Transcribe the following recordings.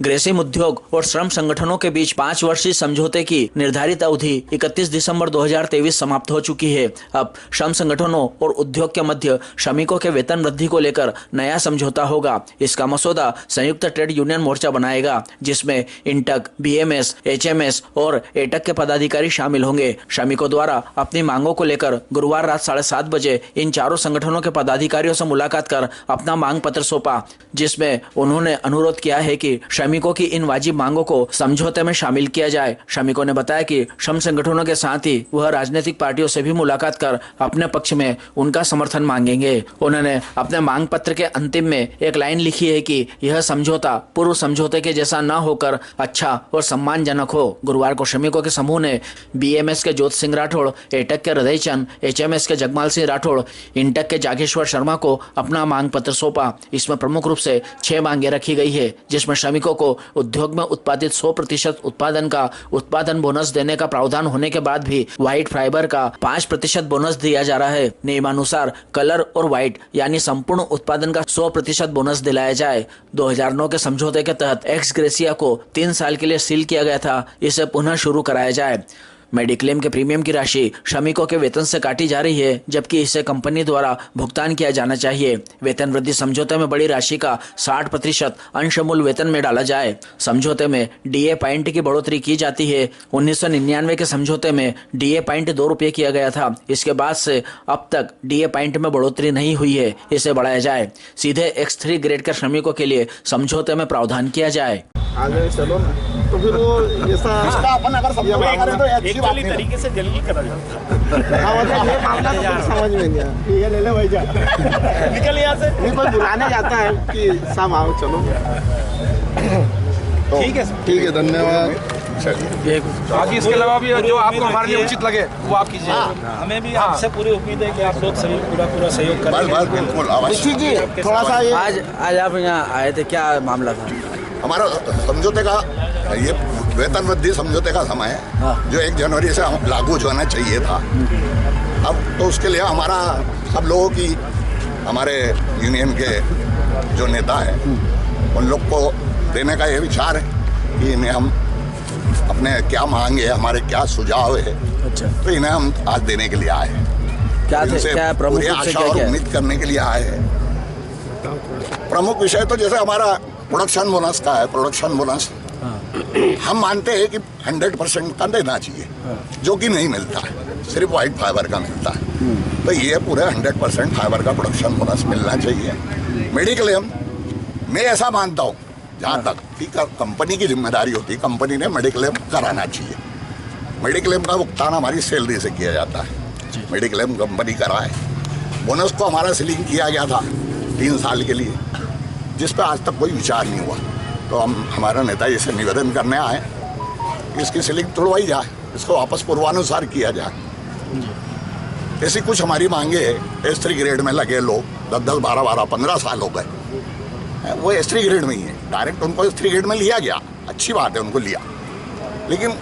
ग्रेसिम उद्योग और श्रम संगठनों के बीच 5 वर्षीय समझौते की निर्धारित अवधि 31 दिसंबर 2023 समाप्त हो चुकी है। अब श्रम संगठनों और उद्योग के मध्य श्रमिकों के वेतन वृद्धि को लेकर नया समझौता होगा। इसका मसौदा संयुक्त ट्रेड यूनियन मोर्चा बनाएगा, जिसमें इंटक, बीएमएस, एचएमएस और एटक के पदाधिकारी शामिल होंगे। श्रमिकों द्वारा अपनी मांगों को लेकर गुरुवार रात 7:30 बजे इन चारों संगठनों के पदाधिकारियों से मुलाकात कर अपना मांग पत्र सौंपा, जिसमें उन्होंने अनुरोध किया है कि श्रमिकों की इन वाजिब मांगों को समझौते में शामिल किया जाए। श्रमिकों ने बताया कि श्रम संगठनों के साथ ही वह राजनीतिक पार्टियों से भी मुलाकात कर अपने पक्ष में उनका समर्थन मांगेंगे। उन्होंने अपने मांग पत्र के अंतिम में एक लाइन लिखी है कि यह समझौता पूर्व समझौते के जैसा न होकर अच्छा और सम्मानजनक हो। गुरुवार को श्रमिकों के समूह ने बीएमएस के ज्योत सिंह राठौड़, एटक के हृदय चंद, एचएमएस के जगमाल सिंह राठौड़, इंटक के जागेश्वर शर्मा को अपना मांग पत्र सौंपा। इसमें प्रमुख रूप से 6 मांगे रखी गई है, जिसमें श्रमिकों को उद्योग में उत्पादित 100% उत्पादन का उत्पादन बोनस देने का प्रावधान होने के बाद भी व्हाइट फाइबर का 5% बोनस दिया जा रहा है। नियमानुसार कलर और व्हाइट यानी संपूर्ण उत्पादन का 100% बोनस दिलाया जाए। 2009 के समझौते के तहत एक्स ग्रेसिया को 3 साल के लिए सील किया गया था, इसे पुनः शुरू कराया जाए। मेडिक्लेम के प्रीमियम की राशि श्रमिकों के वेतन से काटी जा रही है, जबकि इसे कंपनी द्वारा भुगतान किया जाना चाहिए। वेतन वृद्धि समझौते में बड़ी राशि का 60% अंश मूल वेतन में डाला जाए। समझौते में डीए पॉइंट की बढ़ोतरी की जाती है। 1999 के समझौते में डीए पॉइंट 2 रुपये किया गया था। इसके बाद से अब तक डीए पॉइंट में बढ़ोतरी नहीं हुई है, इसे बढ़ाया जाए। सीधे X3 ग्रेड के श्रमिकों के लिए समझौते में प्रावधान किया जाए। आगे चलो ना, तो फिर वो इसका अपन अगर तो अच्छी बात नहीं, तरीके से जल्दी करा जाता। हाँ, मतलब ये मामला तो कुछ समझ में नहीं आया। ठीक है, ले ले भाई जा, निकल यहाँ से। नहीं, कोई बुलाने जाता है कि सब आओ चलो। तो ठीक है, ठीक है, धन्यवाद। बाकी इसके अलावा भी जो आपको हमारे लिए उचित लगे वो आप कीजिए। हमें भी आपसे पूरी उम्मीद है कि आप लोग सभी पूरा सहयोग करेंगे। बिल्कुल ऋषि जी, थोड़ा सा ये आज आप यहाँ आए थे, क्या मामला था? हमारा समझौते का ये वेतन वृद्धि समझौते का समय है, जो 1 जनवरी से लागू होना चाहिए था। अब तो उसके लिए हमारा सब लोगों की, हमारे यूनियन के जो नेता हैं उन लोग को देने का ये विचार है कि इन्हें हम अपने क्या मांगे, हमारे क्या सुझाव है। अच्छा, तो इन्हें हम आज देने के लिए आए हैं। क्या प्रमुख आशा और उम्मीद करने के लिए आए हैं। प्रमुख विषय तो जैसे हमारा प्रोडक्शन बोनस का है। प्रोडक्शन बोनस हम मानते हैं कि 100% का देना चाहिए, जो कि नहीं मिलता है, सिर्फ व्हाइट फाइबर का मिलता है। तो ये पूरे 100% फाइबर का प्रोडक्शन बोनस मिलना चाहिए। मेडिक्लेम मैं ऐसा मानता हूँ, जहाँ तक कि कंपनी की जिम्मेदारी होती है, कंपनी ने मेडिक्लेम कराना चाहिए। मेडिक्लेम का भुगतान हमारी सैलरी से किया जाता है। मेडिक्लेम कंपनी कराए। बोनस को हमारा सीलिंग किया गया था 3 साल के लिए, जिस पर आज तक कोई विचार नहीं हुआ। तो हम हमारा नेता जी से निवेदन करने आए कि इसकी सीलिंग तोड़वाई जाए, इसको वापस पूर्वानुसार किया जाए। ऐसी कुछ हमारी मांगे है। S3 ग्रेड में लगे लोग 10-10, 12-12, 15 साल हो गए, वो S3 ग्रेड में ही है। डायरेक्ट उनको S3 ग्रेड में लिया गया, अच्छी बात है, उनको लिया, लेकिन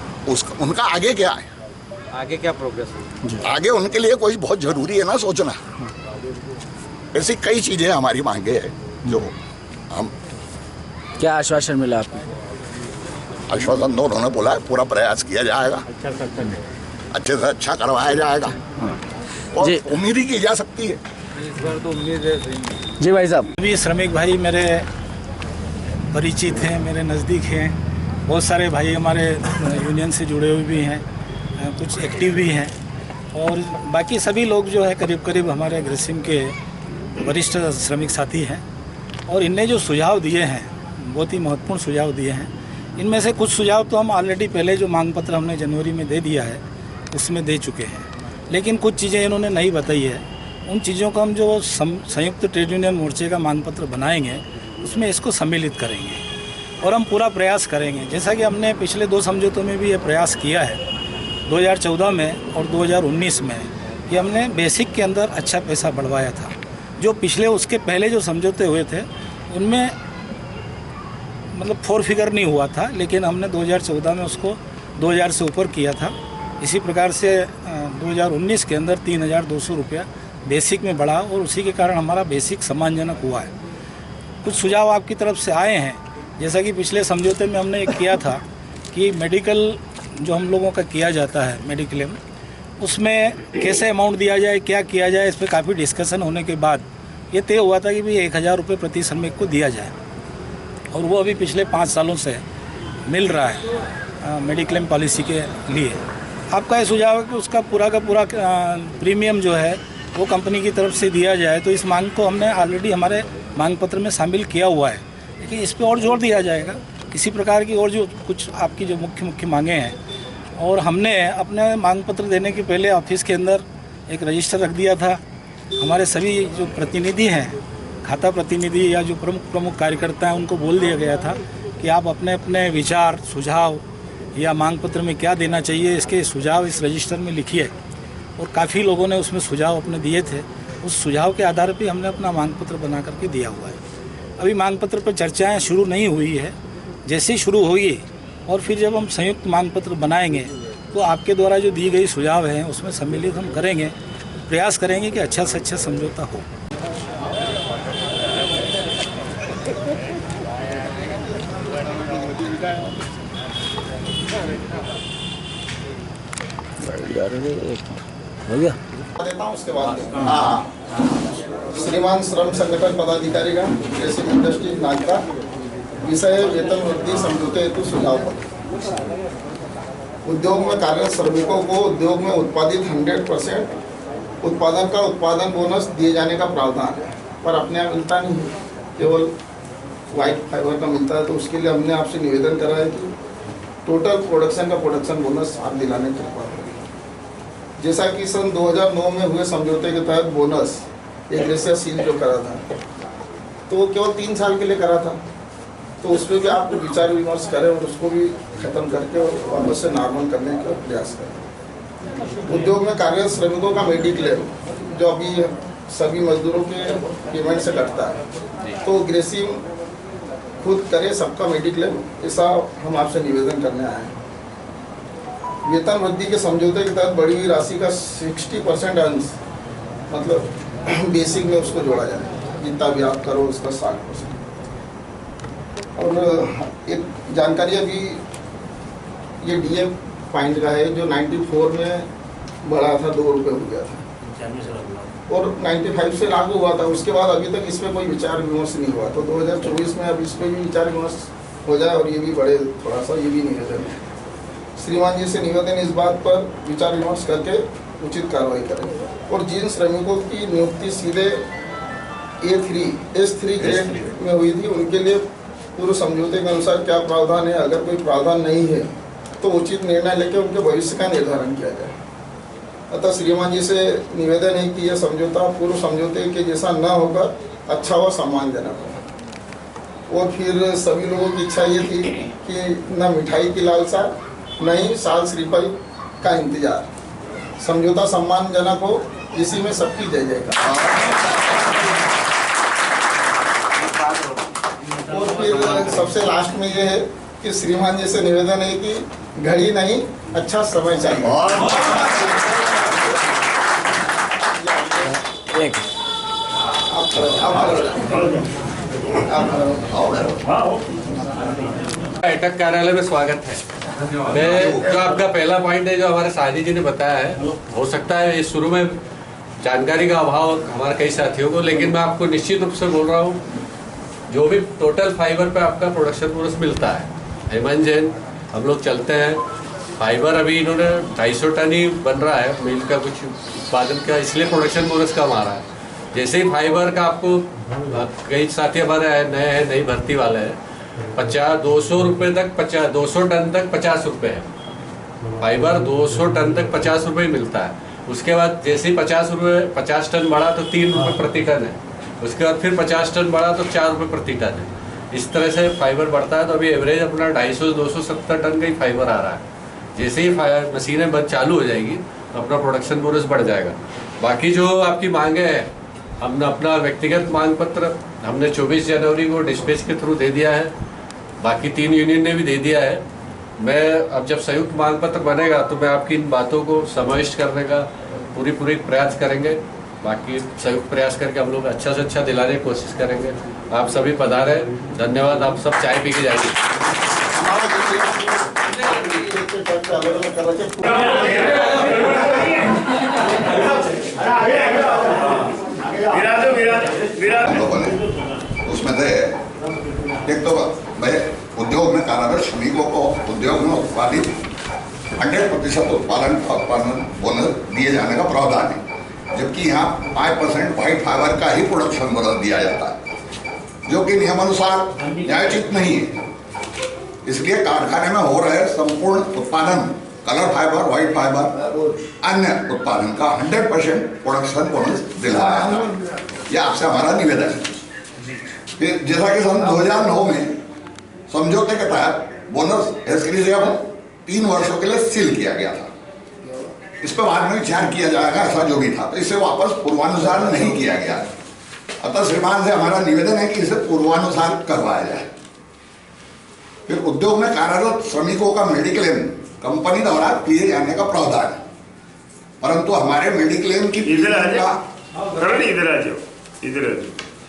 उनका आगे क्या है, आगे क्या प्रोग्रेस? आगे उनके लिए कोई बहुत जरूरी है ना सोचना। ऐसी कई चीजें हमारी मांगे हैं जो हम। क्या आश्वासन मिला आपको? आश्वासन तो उन्होंने बोला है पूरा प्रयास किया जाएगा, अच्छे से अच्छा करवाया जाएगा, और उम्मीद ही की जा सकती है। इस बार तो उम्मीद है। जी भाई साहब, भी श्रमिक भाई मेरे परिचित हैं, मेरे नज़दीक हैं। बहुत सारे भाई हमारे यूनियन से जुड़े हुए भी हैं, कुछ एक्टिव भी हैं, और बाकी सभी लोग जो है करीब करीब हमारे ग्रेसिम के वरिष्ठ श्रमिक साथी हैं। और इनने जो सुझाव दिए हैं, बहुत ही महत्वपूर्ण सुझाव दिए हैं। इनमें से कुछ सुझाव तो हम ऑलरेडी पहले जो मांग पत्र हमने जनवरी में दे दिया है उसमें दे चुके हैं, लेकिन कुछ चीज़ें इन्होंने नहीं बताई है। उन चीज़ों को हम जो संयुक्त ट्रेड यूनियन मोर्चे का मांग पत्र बनाएंगे उसमें इसको सम्मिलित करेंगे, और हम पूरा प्रयास करेंगे। जैसा कि हमने पिछले 2 समझौतों में भी ये प्रयास किया है, 2014 में और 2019 में, कि हमने बेसिक के अंदर अच्छा पैसा बढ़वाया था। जो पिछले उसके पहले जो समझौते हुए थे उनमें मतलब 4 फिगर नहीं हुआ था, लेकिन हमने 2014 में उसको 2000 से ऊपर किया था। इसी प्रकार से 2019 के अंदर 3200 रुपया बेसिक में बढ़ा, और उसी के कारण हमारा बेसिक सम्मानजनक हुआ है। कुछ सुझाव आपकी तरफ से आए हैं, जैसा कि पिछले समझौते में हमने एक किया था कि मेडिकल जो हम लोगों का किया जाता है मेडिक्लेम, उसमें कैसे अमाउंट दिया जाए, क्या किया जाए, इस पर काफ़ी डिस्कशन होने के बाद ये तय हुआ था कि भाई 1000 रुपये प्रति श्रमिक को दिया जाए, और वो अभी पिछले 5 सालों से मिल रहा है मेडिक्लेम पॉलिसी के लिए। आपका ये सुझाव है कि उसका पूरा का पूरा प्रीमियम जो है वो कंपनी की तरफ से दिया जाए, तो इस मांग को हमने ऑलरेडी हमारे मांग पत्र में शामिल किया हुआ है, लेकिन इस पर और जोर दिया जाएगा किसी प्रकार की और जो कुछ आपकी जो मुख्य मांगें हैं। और हमने अपने मांग पत्र देने के पहले ऑफिस के अंदर एक रजिस्टर रख दिया था। हमारे सभी जो प्रतिनिधि हैं, खाता प्रतिनिधि या जो प्रमुख कार्यकर्ता हैं, उनको बोल दिया गया था कि आप अपने अपने विचार, सुझाव या मांग पत्र में क्या देना चाहिए, इसके सुझाव इस रजिस्टर में लिखिए। और काफ़ी लोगों ने उसमें सुझाव अपने दिए थे, उस सुझाव के आधार पर हमने अपना मांग पत्र बना करके दिया हुआ है। अभी मांग पत्र पर चर्चाएँ शुरू नहीं हुई है, जैसे ही शुरू होगी और फिर जब हम संयुक्त मांग पत्र बनाएंगे तो आपके द्वारा जो दी गई सुझाव हैं उसमें सम्मिलित हम करेंगे, प्रयास करेंगे कि अच्छा से अच्छा समझौता हो। देता हूं उसके बाद। हाँ, श्रीमान श्रम संगठन पदाधिकारीगण, कृषि इंडस्ट्री नागरा, विषय वेतन वृद्धि समझौते हेतु सुझाव पत्र। उद्योग में कार्यरत श्रमिकों को उद्योग में उत्पादित 100% उत्पादन का उत्पादन बोनस दिए जाने का प्रावधान है, पर अपने यहाँ मिलता नहीं है, केवल व्हाइट फाइबर का मिलता है। तो उसके लिए हमने आपसे निवेदन करा है कि टोटल प्रोडक्शन का प्रोडक्शन बोनस आप दिलाने की कृपा करें। जैसा कि सन 2009 में हुए समझौते के तहत बोनस एग्रेसिया सील जो करा था, तो वो केवल 3 साल के लिए करा था, तो उस पर भी आप विचार विमर्श करें और उसको भी खत्म करके और वापस से नॉर्मल करने का प्रयास करें। उद्योग में कार्यरत श्रमिकों का मेडिक्लेम जो अभी सभी मजदूरों के पेमेंट से कटता है, तो ग्रेसिम खुद करे सबका मेडिक्लेम, ऐसा हम आपसे निवेदन करने आए हैं। वेतन वृद्धि के समझौते के तहत बढ़ी हुई राशि का 60% अंश, मतलब बेसिक में उसको जोड़ा जाए, जितना भी आप करो उसका 60%। और एक जानकारी अभी ये डीए पॉइंट का है जो 94 में बढ़ा था, 2 रुपये हो गया था और 95 से लागू हुआ था। उसके बाद अभी तक इस पर कोई विचार विमर्श नहीं हुआ, तो 2024 में अब इस पर भी विचार विमर्श हो जाए और ये भी बढ़े थोड़ा सा, ये भी निवेदन है। श्रीमान जी से निवेदन इस बात पर विचार विमर्श करके उचित कार्रवाई करें। और जिन श्रमिकों की नियुक्ति सीधे S3 ग्रेड में हुई थी, उनके लिए पूर्व समझौते के अनुसार क्या प्रावधान है, अगर कोई प्रावधान नहीं है तो उचित निर्णय लेकर उनके भविष्य का निर्धारण किया जाए। अतः श्रीमान जी से निवेदन है कि यह समझौता पूर्व समझौते के जैसा न होकर अच्छा व सम्मानजनक हो। और फिर सभी लोगों की इच्छा ये थी कि न मिठाई की लालसा, न ही साल श्रीफल का इंतजार, समझौता सम्मानजनक हो, इसी में सबकी जय जयकार। और फिर सबसे लास्ट में ये है कि श्रीमान जी से निवेदन है कि घड़ी नहीं, अच्छा समय चाहिए। अटक कार्यालय में स्वागत है। मैं जो आपका पहला पॉइंट है जो हमारे साजी जी ने बताया है, हो सकता है इस शुरू में जानकारी का अभाव हमारे कई साथियों को, लेकिन मैं आपको निश्चित रूप से बोल रहा हूँ, जो भी टोटल फाइबर पे आपका प्रोडक्शन बोनस मिलता है, हेमंत जैन हम लोग चलते हैं फाइबर, अभी इन्होंने 250 टन ही बन रहा है मिल का कुछ उत्पादन का, इसलिए प्रोडक्शन बोनस कम आ रहा है। जैसे ही फाइबर का आपको कई साथी हमारे नए हैं, नई भर्ती वाले हैं, 200 रुपये तक 200 टन तक 50 रुपये है फाइबर, 200 टन तक 50 रुपये मिलता है। उसके बाद जैसे ही 50 टन बढ़ा तो 3 रुपये प्रति टन है, उसके बाद फिर 50 टन बढ़ा तो 4 रुपये प्रति टन है। इस तरह से फाइबर बढ़ता है, तो अभी एवरेज अपना 250-270 टन का ही फाइबर आ रहा है। जैसे ही मशीनें बंद चालू हो जाएगी तो अपना प्रोडक्शन बोनस बढ़ जाएगा। बाकी जो आपकी मांगे हैं, हमने अपना व्यक्तिगत मांग पत्र हमने 24 जनवरी को डिस्पैच के थ्रू दे दिया है, बाकी 3 यूनियन ने भी दे दिया है। मैं अब जब संयुक्त मांग पत्र बनेगा तो मैं आपकी इन बातों को समाविष्ट करने का पूरी प्रयास करेंगे बाकी संयुक्त प्रयास करके हम लोग अच्छा से अच्छा दिलाने की कोशिश करेंगे। आप सभी पधारे, धन्यवाद। आप सब चाय पी के जाइए। लोगों ने उसमें से एक तो भाई उद्योग में कार्यरत श्रमिकों को उद्योग में उत्पादित 100% उत्पादन बोनस दिए जाने का प्रावधान है, जबकि यहाँ 5% व्हाइट फाइबर का ही प्रोडक्शन बोनस दिया जाता है, जो कि नियमानुसार न्यायोचित नहीं है। इसलिए कारखाने में हो रहे संपूर्ण उत्पादन कलर फाइबर, व्हाइट फाइबर, अन्य उत्पादन का 100% प्रोडक्शन बोनस दिलाया जाता है। यह आपसे हमारा निवेदन है। फिर जैसा कि सन 2009 में समझौते के तहत बोनस एस्क्रीजिया को 3 वर्षों के लिए सील किया गया था। इस पर बाद में विचार किया जाएगा, ऐसा जो भी था, तो इसे वापस पूर्वानुसार नहीं किया गया। अतः श्रीमान से हमारा निवेदन है कि इसे पूर्वानुसार करवाया जाए। फिर उद्योग में कार्यरत श्रमिकों का मेडिक्लेम कंपनी द्वारा किए जाने का प्रावधान है, परंतु हमारे मेडिक्लेम की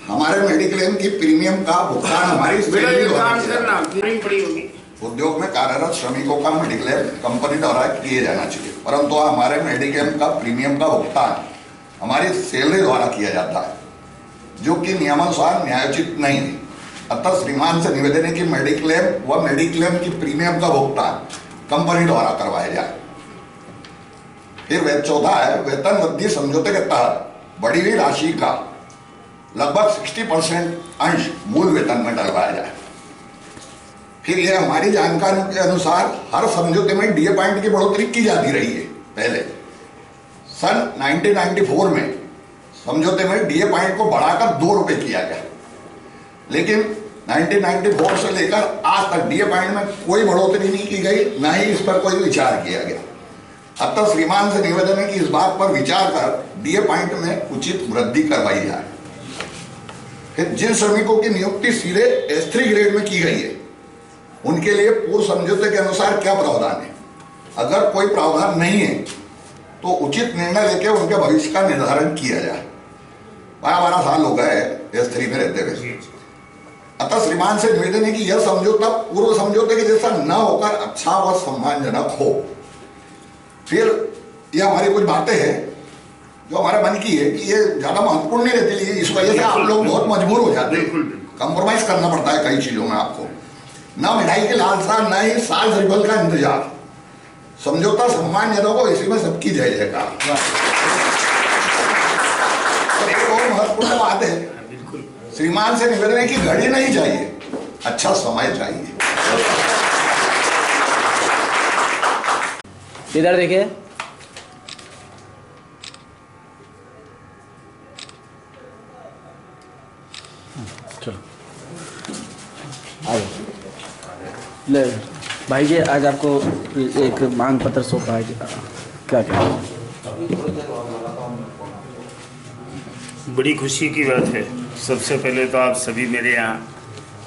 हमारे मेडिक्लेम की प्रीमियम का भुगतान हमारी उद्योग में कार्यरत श्रमिकों का मेडिक्लेम कंपनी द्वारा किए जाना चाहिए, परंतु हमारे मेडिक्लेम का प्रीमियम का भुगतान हमारी सैलरी द्वारा किया जाता है, जो कि नियमानुसार न्यायोचित नहीं है। अतः श्रीमान से निवेदन है कि मेडिक्लेम व मेडिक्लेम की प्रीमियम का भुगतान कंपनी द्वारा करवाया जाए। फिर चौथा है वेतन वृद्धि समझौते के तहत बढ़ी हुई राशि का लगभग 60% अंश मूल वेतन में डलवाया जाए। फिर यह हमारी जानकारी के अनुसार हर समझौते में डीए पॉइंट की बढ़ोतरी की जाती रही है। पहले सन 1994 में समझौते में डीए पॉइंट को बढ़ाकर 2 रुपए किया गया, लेकिन 1994 से लेकर आज तक डीए पॉइंट में कोई बढ़ोतरी नहीं की गई, न ही इस पर कोई विचार किया गया। अतः श्रीमान से निवेदन है कि इस बात पर विचार कर डीए पॉइंट में उचित वृद्धि करवाई जाए। फिर जिन श्रमिकों की नियुक्ति सीधे S3 ग्रेड में की गई है, उनके लिए पूर्व समझौते के अनुसार क्या प्रावधान है? अगर कोई प्रावधान नहीं है तो उचित निर्णय लेकर उनके भविष्य का निर्धारण किया जाए। 12 साल हो गए S3 में रहते हुए। अतः श्रीमान से निवेदन है कि यह समझौता पूर्व समझौते के जैसा न होकर अच्छा व सम्मानजनक हो। फिर यह हमारी कुछ बातें हैं जो हमारे मन की है कि ये ज्यादा महत्वपूर्ण नहीं रहती, लेकिन इस वजह से आप लोग बहुत मजबूर हो जाते हैं, कंप्रोमाइज करना पड़ता है कई चीजों में आपको। न मिठाई की लालसा, न ही साल रिबल का इंतजार। समझौता सम्मानजनक हो, इसी में सबकी जय जयकार। एक और महत्वपूर्ण बात है, श्रीमान से निवेदन है कि घड़ी नहीं चाहिए, अच्छा समय चाहिए। इधर देखिए, चलो ले भाई जी, आज आपको एक मांग पत्र सौंपा है, क्या क्या? बड़ी खुशी की बात है। सबसे पहले तो आप सभी मेरे यहाँ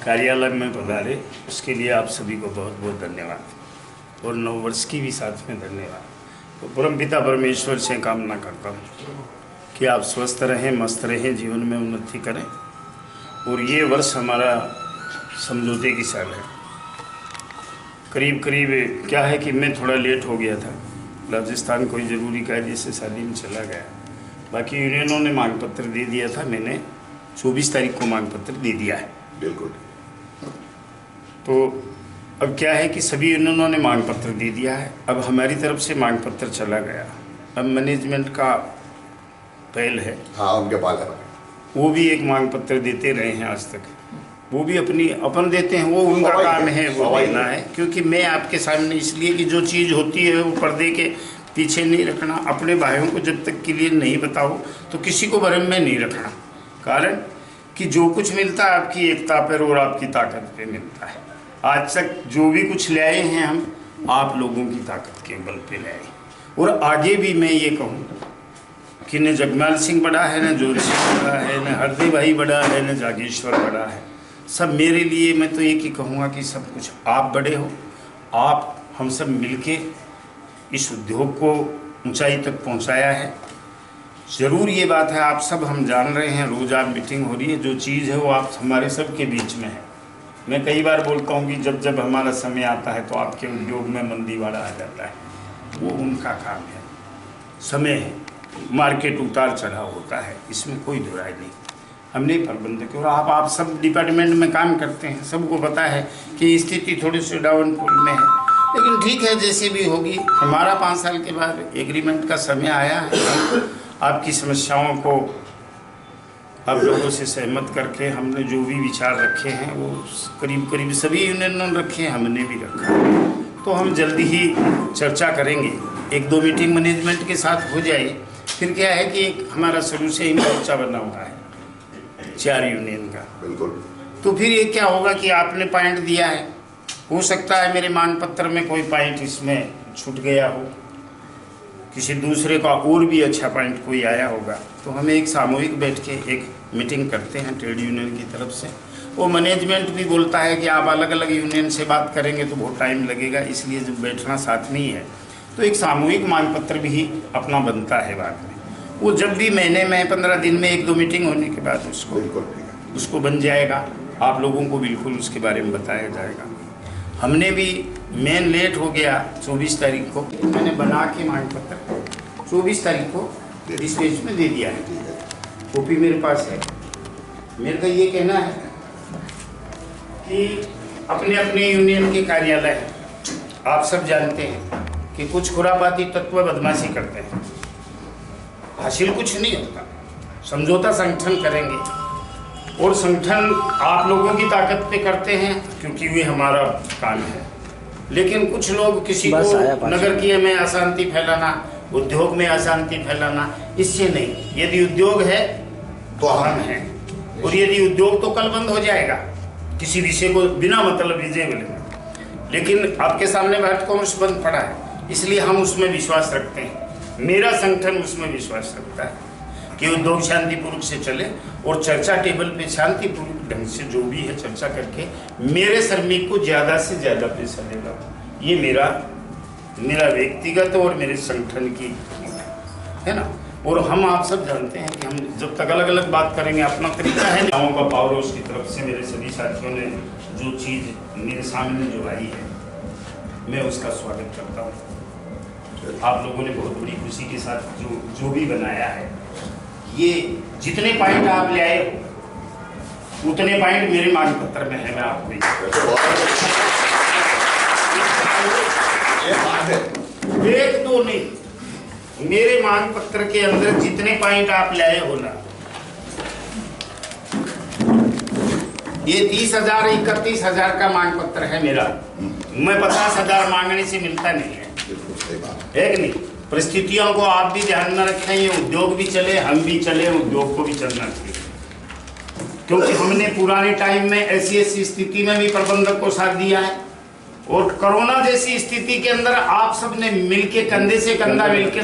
कार्यालय में पधारे, उसके लिए आप सभी को बहुत बहुत धन्यवाद, और नववर्ष की भी साथ में धन्यवाद। तो परमपिता परमेश्वर से कामना करता हूँ कि आप स्वस्थ रहें, मस्त रहें, जीवन में उन्नति करें। और ये वर्ष हमारा समझौते की साल है। करीब करीब क्या है कि मैं थोड़ा लेट हो गया था, राजस्थान कोई ज़रूरी कार्य से शादी में चला गया। बाकी यूनियनों ने मांग पत्र दे दिया था, मैंने 24 तारीख को मांग पत्र दे दिया है। बिल्कुल। तो अब क्या है कि सभी यूनियनों ने मांग पत्र दे दिया है, अब हमारी तरफ से मांग पत्र चला गया। अब मैनेजमेंट का पहल है, हाँ उनके पास है, वो भी एक मांग पत्र देते रहे हैं आज तक, वो भी अपन देते हैं, वो उनका काम है, वो देना है। क्योंकि मैं आपके सामने इसलिए कि जो चीज़ होती है वो पर्दे के पीछे नहीं रखना, अपने भाइयों को जब तक के लिए नहीं बताओ तो किसी को भरम में नहीं रखना। कारण कि जो कुछ मिलता है आपकी एकता पर और आपकी ताकत पे मिलता है। आज तक जो भी कुछ ले आए हैं हम आप लोगों की ताकत के बल पे ले आए, और आगे भी मैं ये कहूँ कि न जगमाल सिंह बड़ा है, न जोर सिंह बड़ा है, न हरदे भाई बड़ा है, न जागेश्वर बड़ा है। सब मेरे लिए मैं तो एक ही कहूँगा कि सब कुछ आप बड़े हो। आप हम सब मिलके इस उद्योग को ऊंचाई तक पहुंचाया है। जरूर ये बात है, आप सब हम जान रहे हैं, रोज आप मीटिंग हो रही है, जो चीज़ है वो आप हमारे सब के बीच में है। मैं कई बार बोलता हूँ कि जब जब हमारा समय आता है तो आपके उद्योग में मंदीवाड़ा आ जाता है, वो उनका काम है, समय है, मार्केट उतार चढ़ाव होता है, इसमें कोई दुराई नहीं। हमने प्रबंधक और आप सब डिपार्टमेंट में काम करते हैं, सबको पता है कि स्थिति थोड़ी सी डाउनफॉल में है, लेकिन ठीक है, जैसे भी होगी। हमारा 5 साल के बाद एग्रीमेंट का समय आया है। आपकी समस्याओं को आप लोगों से सहमत करके हमने जो भी विचार रखे हैं वो करीब करीब सभी यूनियनों ने रखे हैं, हमने भी रखा है। तो हम जल्दी ही चर्चा करेंगे, 1-2 मीटिंग मैनेजमेंट के साथ हो जाए। फिर क्या है कि एक हमारा शुरू से ही मोर्चा बना हुआ है 4 यूनियन का, बिल्कुल। तो फिर ये क्या होगा कि आपने पॉइंट दिया है, हो सकता है मेरे मांग पत्र में कोई पॉइंट इसमें छूट गया हो, किसी दूसरे का और भी अच्छा पॉइंट कोई आया होगा, तो हम एक सामूहिक बैठ के एक मीटिंग करते हैं ट्रेड यूनियन की तरफ से। वो मैनेजमेंट भी बोलता है कि आप अलग अलग यूनियन से बात करेंगे तो बहुत टाइम लगेगा, इसलिए जब बैठना साथ नहीं है तो एक सामूहिक मांग पत्र भी अपना बनता है बाद में। वो जब भी महीने में 15 दिन में 1-2 मीटिंग होने के बाद उसको बन जाएगा, आप लोगों को बिल्कुल उसके बारे में बताया जाएगा। हमने भी मेन लेट हो गया 24 तारीख को, मैंने बना के मांग पत्र 24 तारीख को इस पेज में दे दिया है, कॉपी मेरे पास है। मेरे का ये कहना है कि अपने अपने यूनियन के कार्यालय हैं, आप सब जानते हैं कि कुछ खुरापाती तत्व बदमाशी करते हैं, हासिल कुछ नहीं होता। समझौता संगठन करेंगे और संगठन आप लोगों की ताकत पे करते हैं क्योंकि वे हमारा काम है, लेकिन कुछ लोग किसी को नगर की में अशांति फैलाना, उद्योग में अशांति फैलाना, इससे नहीं। यदि उद्योग है तो हम हैं, और यदि उद्योग तो कल बंद हो जाएगा किसी विषय को बिना मतलब विजेबल में, लेकिन आपके सामने भारत कॉमर्स बंद पड़ा है, इसलिए हम उसमें विश्वास रखते हैं, मेरा संगठन उसमें विश्वास रखता है कि उद्योग शांतिपूर्वक से चले और चर्चा टेबल पे शांतिपूर्वक ढंग से जो भी है चर्चा करके मेरे श्रमिक को ज़्यादा से ज़्यादा पैसा देगा। ये मेरा व्यक्तिगत और मेरे संगठन की है ना। और हम आप सब जानते हैं कि हम जब तक अलग अलग बात करेंगे, अपना तरीका है। गाँव का पावर हाउस की तरफ से मेरे सभी साथियों ने जो चीज़ मेरे सामने जो आई है, मैं उसका स्वागत करता हूँ। आप लोगों ने बहुत बड़ी खुशी के साथ जो भी बनाया है, ये जितने पॉइंट आप ले आए हो उतने पॉइंट मेरे मांग पत्र में है। मैं आपको एक दो नहीं, मेरे मांग पत्र के अंदर जितने पॉइंट आप ले आए हो ना, ये 30,000 31,000 का मांग पत्र है मेरा। मैं 50,000 मांगने से मिलता नहीं है, एक नहीं। परिस्थितियों को आप भी ध्यान में रखें, ये उद्योग भी चले, हम भी चले, उद्योग को भी चलना चाहिए, क्योंकि हमने पुराने टाइम में ऐसी स्थिति में भी प्रबंधक को साथ दिया है, और कोरोना जैसी स्थिति के अंदर आप सब ने मिलके कंधे से कंधा मिलके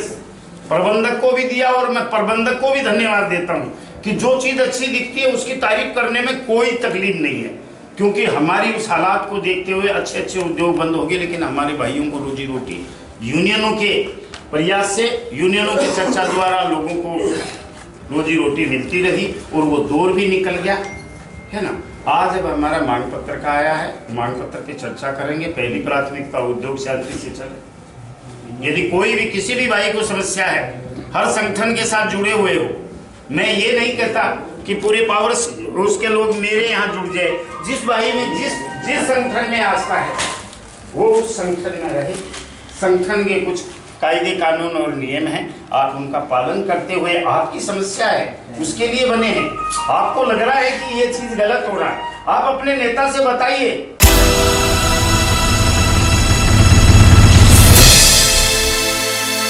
प्रबंधक को भी दिया। और मैं प्रबंधक को भी धन्यवाद देता हूँ कि जो चीज़ अच्छी दिखती है उसकी तारीफ करने में कोई तकलीफ नहीं है, क्योंकि हमारी उस हालात को देखते हुए अच्छे अच्छे उद्योग बंद हो गए, लेकिन हमारे भाइयों को रोजी रोटी यूनियनों के प्रयास से, यूनियनों की चर्चा द्वारा लोगों को रोजी रोटी मिलती रही और वो दौर भी निकल गया, है ना। आज अब हमारा मांग पत्र का आया है, मांग पत्र की चर्चा करेंगे। पहली प्राथमिकता उद्योग शांति से चले। यदि कोई भी किसी भी भाई को समस्या है, हर संगठन के साथ जुड़े हुए हो, मैं ये नहीं कहता कि पूरे पावर उसके लोग मेरे यहाँ जुड़ जाए। जिस भाई में जिस संगठन में आस्था है वो उस संगठन में रहे। संगठन के कुछ कायदे कानून और नियम हैं, आप उनका पालन करते हुए, आपकी समस्या है उसके लिए बने हैं। आपको लग रहा है कि ये चीज़ गलत हो रहा है, आप अपने नेता से बताइए